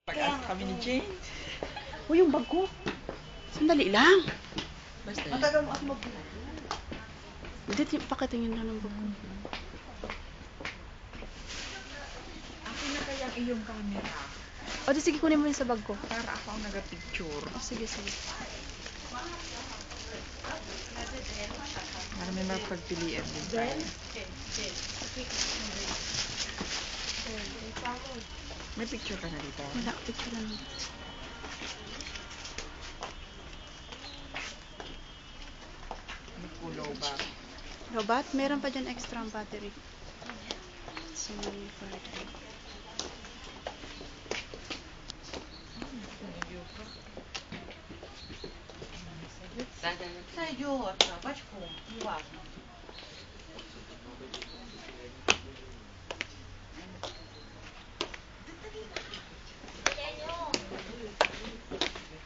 Pag-asa kami ni Jane. Uy, yung bag ko. Sandali lang. Basta yun. Matagal mo kasi mag-vlog. Hindi, pakitingin lang ng bag ko. Akin na kaya iyong camera. O, di sige, kunin mo yun sa bag ko. Para ako ang nag-picture. O, sige, sige. Para may mapagpilian din tayo. May picture ka na dito? Wala, picture lang. May kulo ba? Lobat? Meron pa dyan extra ang battery. So, Сойдет, бочком, неважно.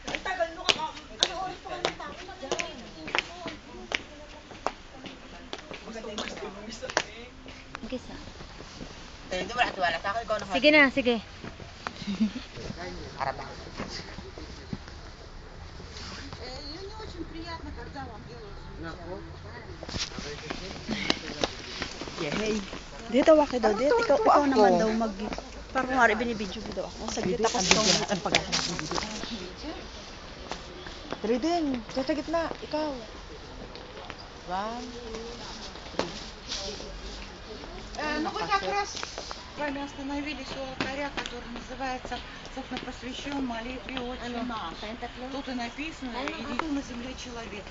Ang tagal mo ka. Ano oras pa kami tapos? Gisa. Hindi mo nakatiwala sa akin, ikaw na. Sige na, sige. Harap ako. Yay! dito waki daw. Dito, ikaw naman daw mag... Parang kung nga binibidyo mo daw ako. Saglit ako sa Ang pag-aharap ng video. Tari din. Diyan sa gitna. Ikaw. 1, 3. Ну вы как раз с вами остановились у алтаря, который называется «Собственно, посвящен молитве Отче наш». Тут и написано «Иди на земле человек».